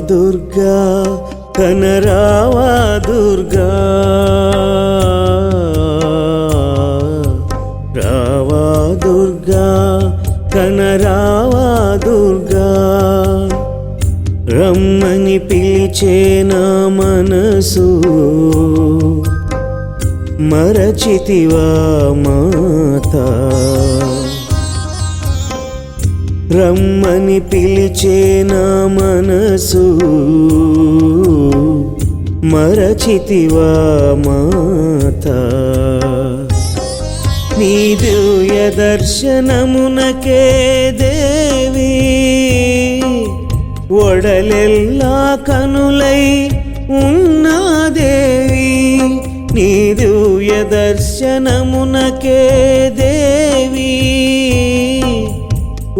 దుర్గా కనరావా దుర్గా రావా దుర్గా కనరావా దుర్గా రమ్మని పిలిచే నా మనసు మరచితివా మాతా రమ్మని పిలిచే నా మనసు మరచితివా మాతా నీ దివ్య దర్శనమునకే దేవి ఒడలెల్లా కనులై ఉన్నా దేవి నీ దివ్య దర్శనమునకే దేవి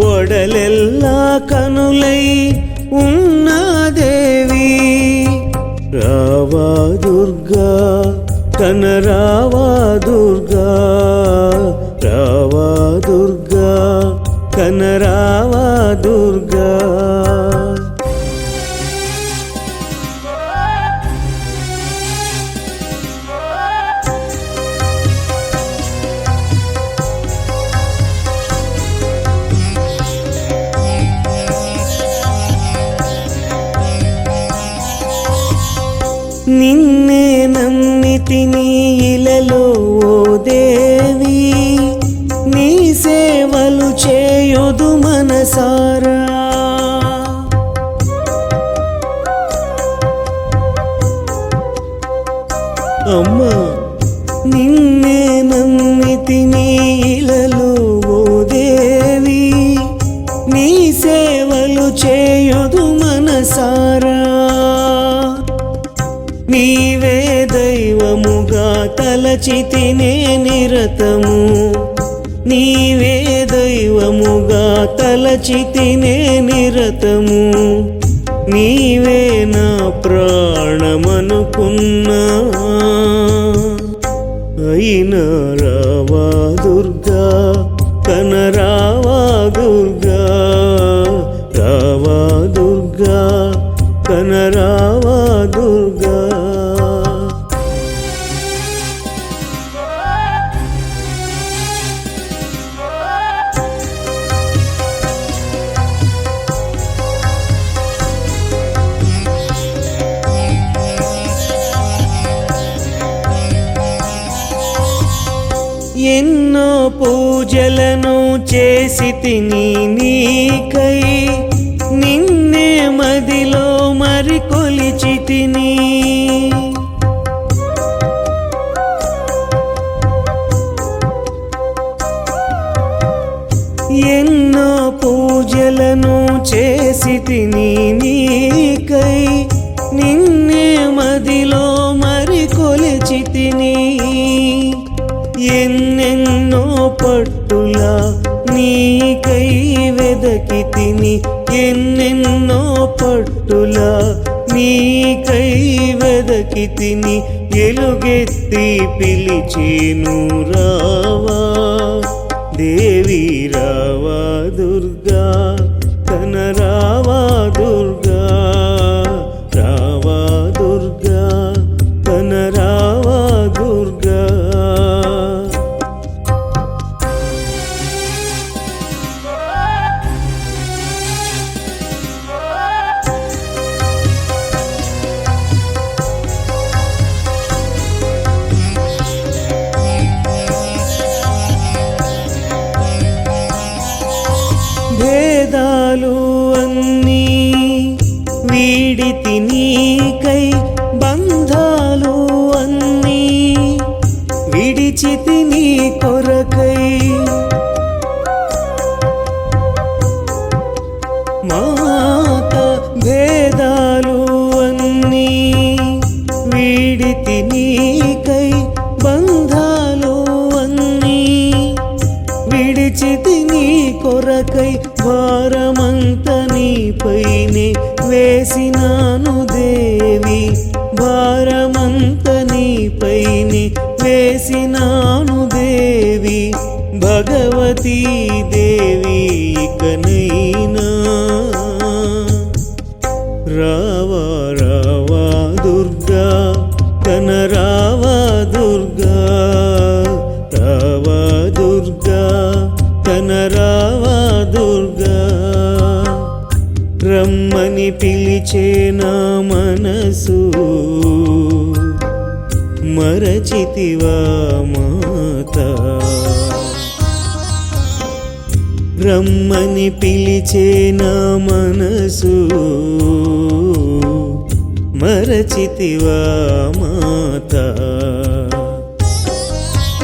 ఒడలెల్లా కనులై ఉన్నా దేవి రావా దుర్గా కనరావా దుర్గా రావా దుర్గా కనరావా దుర్గా నిన్నే నమ్మితిని ఇలలో ఓ దేవి నీ సేవలు చేయుదు మనసారా అమ్మా నిన్నే నమ్మితిని ఇలలో ఓ దేవి నీ సేవలు చేయుదు మనసారా నీవే దైవముగా తలచితినే నిరతము నీవే దైవముగా తలచితినే నిరతము నీవే నా ప్రాణమనుకున్నా అయినా రావా దుర్గా కనరావా దుర్గా రావా దుర్గా కనరావా దుర్గా ఎన్నో పూజలను చేసితిని నీకై నిన్నే మదిలో మరి కొలిచితిని ఎన్నో పూజలను చేసితిని నీకై నిన్నే మదిలో మరి కొలిచితిని ఎన్నెన్నో పట్టులా నీకై వెదకితిని ఎన్నెన్నో పట్టులా నీకై వెదకితిని ఎలుగెత్తి పిలిచేను రావా దేవి రావా దుర్గా కనరావా దుర్గా రావా దుర్గా కనరావా దుర్గా భేదాలు అన్నీ వీడితి నీకై బంధాలు అన్నీ విడిచితి నీ కొరకై మాత భేదాలు అన్నీ వీడితి నీకై బంధాలు అన్నీ విడిచితి నీ కొరకై భారమంత నీపైనే వేసినాను దేవి భారమంత నీపైనే వేసినాను దేవి భగవతీ దేవి ఇకనైనా రా మరచితివా మాతా రమ్మని పిలిచే నా మనసు మరచితివా మాతా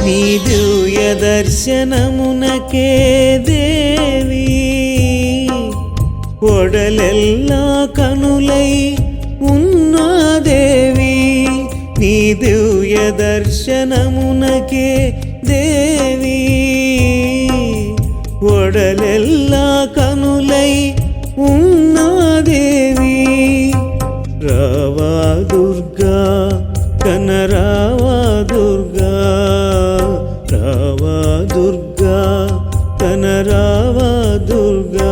నీ దివ్య దర్శనమునకే దేవి ఒడలెల్లా కనులై ఉన్నాదేవి నీ దివ్య దర్శనమునకే దేవి ఒడలెల్లా కనులై ఉన్నాదేవి రావా దుర్గా కనరావా దుర్గా రావా దుర్గా కనరావా దుర్గా